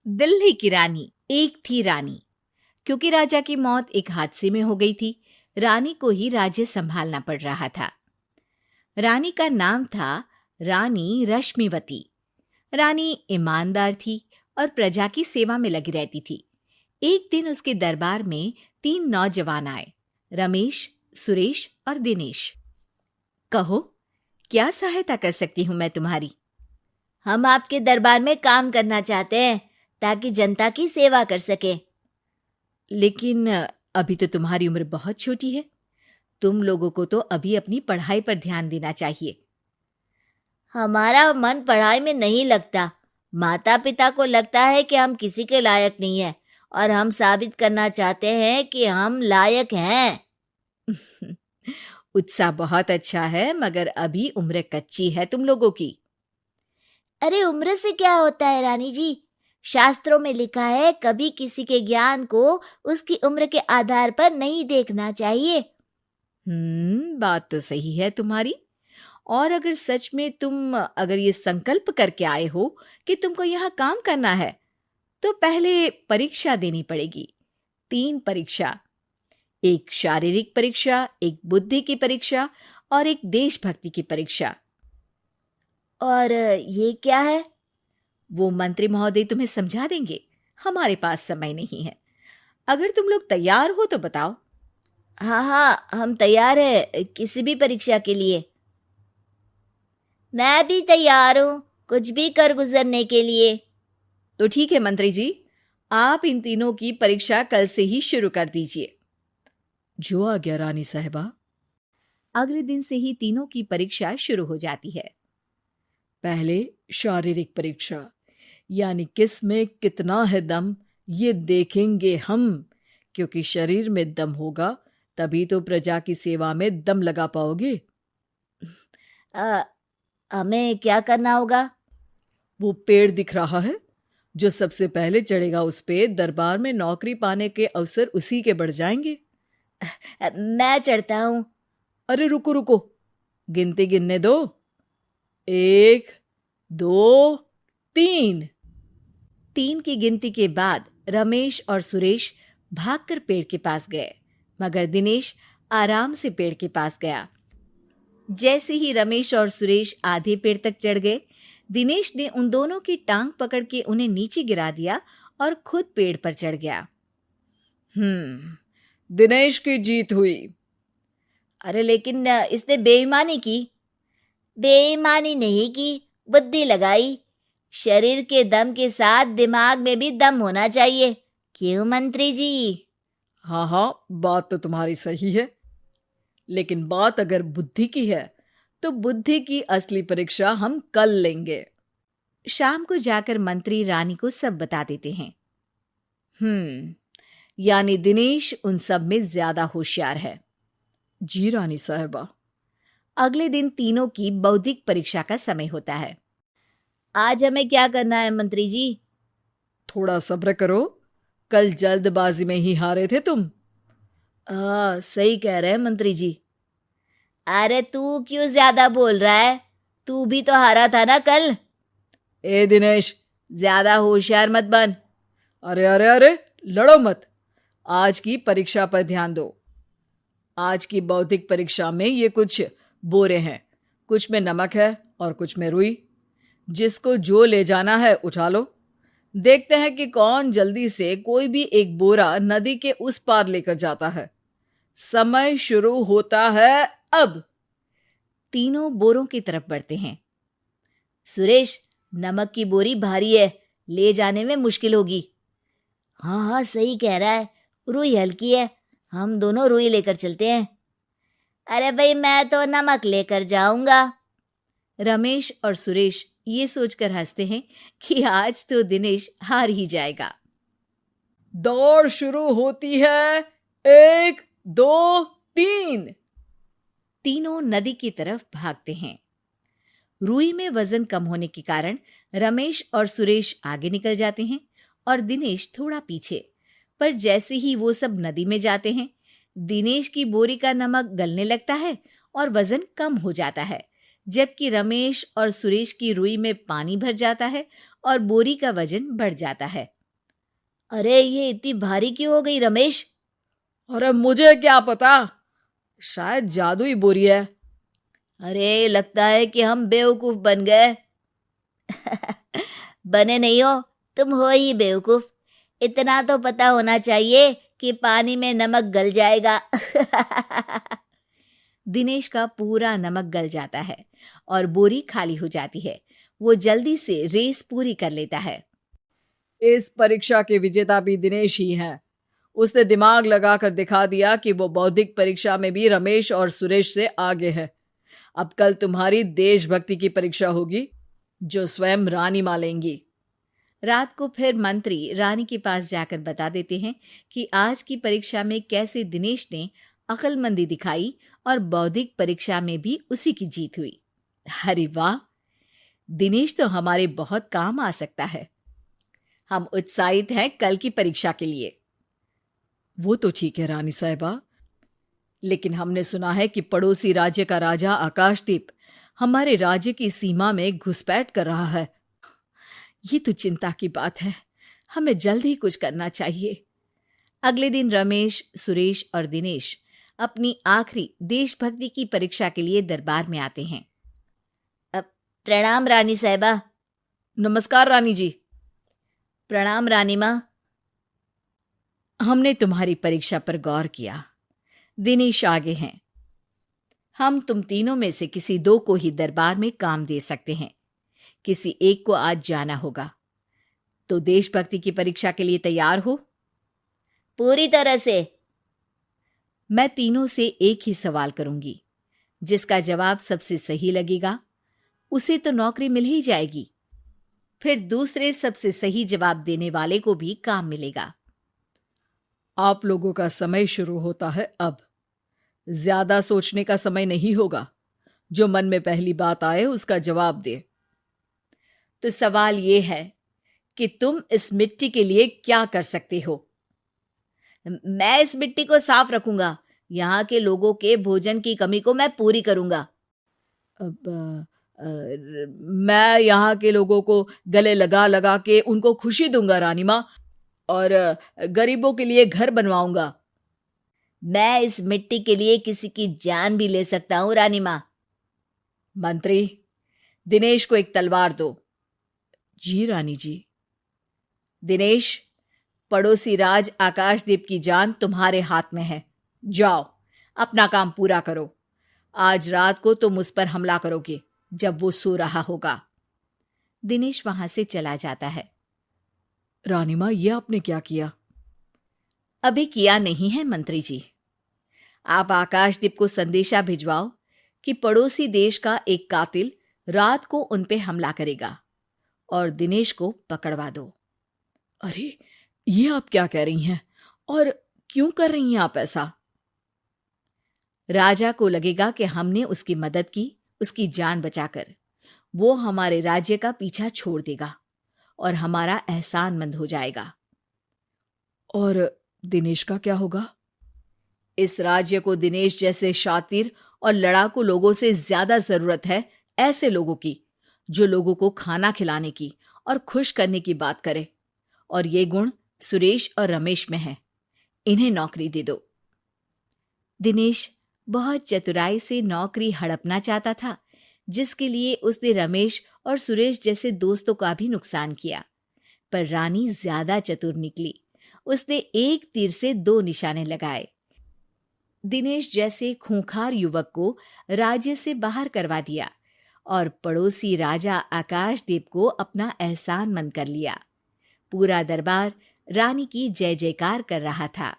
दिल्ली की रानी। एक थी रानी। क्योंकि राजा की मौत एक हादसे में हो गई थी, रानी को ही राज्य संभालना पड़ रहा था। रानी का नाम था रानी रश्मिवती। रानी ईमानदार थी और प्रजा की सेवा में लगी रहती थी। एक दिन उसके दरबार में 3 नौजवान आए, रमेश, सुरेश और दिनेश। कहो, क्या सहायता कर सकती हूँ मैं तुम्हारी? हम आपके दरबार में काम करना चाहते हैं ताकि जनता की सेवा कर सके। लेकिन अभी तो तुम्हारी उम्र बहुत छोटी है। तुम लोगों को तो अभी अपनी पढ़ाई पर ध्यान देना चाहिए। हमारा मन पढ़ाई में नहीं लगता। माता पिता को लगता है कि हम किसी के लायक नहीं हैं और हम साबित करना चाहते हैं कि हम लायक हैं। उत्साह बहुत अच्छा है, मगर अभी उम्र कच्ची है तुम लोगों की। अरे उम्र से क्या होता है रानी जी? शास्त्रों में लिखा है कभी किसी के ज्ञान को उसकी उम्र के आधार पर नहीं देखना चाहिए। बात तो सही है तुम्हारी। और अगर सच में तुम अगर ये संकल्प करके आए हो कि तुमको यहाँ काम करना है, तो पहले परीक्षा देनी पड़ेगी। 3 परीक्षा, एक शारीरिक परीक्षा, एक बुद्धि की परीक्षा और एक देशभक्ति की परीक्षा। और ये क्या है? वो मंत्री महोदय तुम्हें समझा देंगे। हमारे पास समय नहीं है। अगर तुम लोग तैयार हो तो बताओ। हाँ हाँ, हम तैयार है किसी भी परीक्षा के लिए। मैं भी तैयार हूँ कुछ भी कर गुजरने के लिए। तो ठीक है मंत्री जी, आप इन तीनों की परीक्षा कल से ही शुरू कर दीजिए। जो आ गया रानी साहिबा। अगले दिन से ही तीनों की परीक्षा शुरू हो जाती है। पहले शारीरिक परीक्षा, यानी किस में कितना है दम, ये देखेंगे हम। क्योंकि शरीर में दम होगा तभी तो प्रजा की सेवा में दम लगा पाओगे। हमें क्या करना होगा? वो पेड़ दिख रहा है, जो सबसे पहले चढ़ेगा उस पे दरबार में नौकरी पाने के अवसर उसी के बढ़ जाएंगे। मैं चढ़ता हूँ। अरे रुको रुको, गिनती गिनने दो। 1, 2, 3। 3 की गिनती के बाद रमेश और सुरेश भागकर पेड़ के पास गए, मगर दिनेश आराम से पेड़ के पास गया। जैसे ही रमेश और सुरेश आधे पेड़ तक चढ़ गए, दिनेश ने उन दोनों की टांग पकड़ के उन्हें नीचे गिरा दिया और खुद पेड़ पर चढ़ गया। दिनेश की जीत हुई। अरे लेकिन इसने बेईमानी की। बेईमानी नहीं की, बुद्धि लगाई। शरीर के दम के साथ दिमाग में भी दम होना चाहिए। क्यों मंत्री जी? हाँ हाँ, बात तो तुम्हारी सही है, लेकिन बात अगर बुद्धि की है तो बुद्धि की असली परीक्षा हम कल लेंगे। शाम को जाकर मंत्री रानी को सब बता देते हैं। यानी दिनेश उन सब में ज्यादा होशियार है। जी रानी साहिबा। अगले दिन तीनों की बौद्धिक परीक्षा का समय होता है। आज हमें क्या करना है मंत्री जी? थोड़ा सब्र करो, कल जल्दबाजी में ही हारे थे तुम। सही कह रहे हैं मंत्री जी। अरे तू क्यों ज्यादा बोल रहा है? तू भी तो हारा था ना कल। ए दिनेश, ज्यादा होशियार मत बन। अरे अरे अरे, लड़ो मत। आज की परीक्षा पर ध्यान दो। आज की बौद्धिक परीक्षा में ये कुछ बोरे हैं, कुछ में नमक है और कुछ में रुई। जिसको जो ले जाना है उठा लो। देखते हैं कि कौन जल्दी से कोई भी एक बोरा नदी के उस पार लेकर जाता है। समय शुरू होता है अब। तीनों बोरों की तरफ बढ़ते हैं। सुरेश, नमक की बोरी भारी है, ले जाने में मुश्किल होगी। हाँ हाँ, सही कह रहा है, रुई हल्की है, हम दोनों रुई लेकर चलते हैं। अरे भाई, मैं तो नमक लेकर जाऊंगा। रमेश और सुरेश ये सोचकर हंसते हैं कि आज तो दिनेश हार ही जाएगा। दौड़ शुरू होती है। 1, 2, 3। तीनों नदी की तरफ भागते हैं। रुई में वजन कम होने के कारण रमेश और सुरेश आगे निकल जाते हैं और दिनेश थोड़ा पीछे। पर जैसे ही वो सब नदी में जाते हैं, दिनेश की बोरी का नमक गलने लगता है और वजन कम हो जाता है, जबकि रमेश और सुरेश की रुई में पानी भर जाता है और बोरी का वजन बढ़ जाता है। अरे ये इतनी भारी क्यों हो गई रमेश? अरे मुझे क्या पता, शायद जादुई बोरी है। अरे लगता है कि हम बेवकूफ बन गए। बने नहीं हो, तुम हो ही बेवकूफ। इतना तो पता होना चाहिए कि पानी में नमक गल जाएगा। दिनेश का पूरा नमक गल जाता है और बोरी खाली हो जाती है। वो जल्दी से रेस पूरी कर लेता है। इस परीक्षा के विजेता भी दिनेश ही हैं। उसने दिमाग लगाकर दिखा दिया कि वो बौद्धिक परीक्षा में भी रमेश और सुरेश से आगे है। अब कल तुम्हारी देशभक्ति की परीक्षा होगी, जो स्वयं रानी मां लेंगी। रात को फिर मंत्री रानी के पास जाकर बता देते हैं कि आज की परीक्षा में कैसे दिनेश ने अक्लमंदी दिखाई और बौद्धिक परीक्षा में भी उसी की जीत हुई। अरे वाह, दिनेश तो हमारे बहुत काम आ सकता है। हम उत्साहित हैं कल की परीक्षा के लिए। वो तो ठीक है रानी साहिबा, लेकिन हमने सुना है कि पड़ोसी राज्य का राजा आकाशदीप हमारे राज्य की सीमा में घुसपैठ कर रहा है। ये तो चिंता की बात है। हमें जल्द ही कुछ करना चाहिए। अगले दिन रमेश, सुरेश और दिनेश अपनी आखिरी देशभक्ति की परीक्षा के लिए दरबार में आते हैं। प्रणाम रानी साहिबा। नमस्कार रानी जी। प्रणाम रानी माँ। हमने तुम्हारी परीक्षा पर गौर किया। दिनेश आगे हैं। हम तुम तीनों में से किसी दो को ही दरबार में काम दे सकते हैं। किसी एक को आज जाना होगा। तो देशभक्ति की परीक्षा के लिए तैयार हो? पूरी तरह से। मैं तीनों से एक ही सवाल करूंगी। जिसका जवाब सबसे सही लगेगा उसे तो नौकरी मिल ही जाएगी। फिर दूसरे सबसे सही जवाब देने वाले को भी काम मिलेगा। आप लोगों का समय शुरू होता है अब। ज्यादा सोचने का समय नहीं होगा। जो मन में पहली बात आए उसका जवाब दे। तो सवाल यह है कि तुम इस मिट्टी के लिए क्या कर सकते हो? मैं इस मिट्टी को साफ रखूंगा। यहाँ के लोगों के भोजन की कमी को मैं पूरी करूंगा। मैं यहाँ के लोगों को गले लगा लगा के उनको खुशी दूंगा रानी माँ, और गरीबों के लिए घर बनवाऊंगा। मैं इस मिट्टी के लिए किसी की जान भी ले सकता हूँ रानी माँ। मंत्री, दिनेश को एक तलवार दो। जी रानी जी। दिनेश, पड़ोसी राज आकाशदीप की जान तुम्हारे हाथ में है। जाओ, अपना काम पूरा करो। आज रात को तुम उस पर हमला करोगे जब वो सो रहा होगा। दिनेश वहां से चला जाता है। रानी माँ, ये आपने क्या किया? अभी किया नहीं है मंत्री जी। आप आकाशदीप को संदेशा भिजवाओ कि पड़ोसी देश का एक कातिल रात को उन पे हमला करेगा और दिनेश को पकड़वा दो। अरे, ये आप क्या कह रही हैं? और क्यों कर रही हैं आप ऐसा? राजा को लगेगा कि हमने उसकी मदद की, उसकी जान बचाकर। वो हमारे राज्य का पीछा छोड़ देगा और हमारा एहसानमंद हो जाएगा। और दिनेश का क्या होगा? इस राज्य को दिनेश जैसे शातिर और लड़ाकू लोगों से ज्यादा जरूरत है, ऐसे लोगों की जो लोगों को खाना खिलाने की और खुश करने की बात करे। और ये गुण सुरेश और रमेश में है। इन्हें नौकरी दे दो। दिनेश बहुत चतुराई से नौकरी हड़पना चाहता था, जिसके लिए उसने रमेश और सुरेश जैसे दोस्तों का भी नुकसान किया। पर रानी ज्यादा चतुर निकली। उसने एक तीर से दो निशाने लगाए। दिनेश जैसे खूंखार युवक को राज्य से बाहर करवा दिया और पड़ोसी राजा आकाशदीप को अपना एहसानमंद कर लिया। पूरा दरबार रानी की जय जयकार कर रहा था।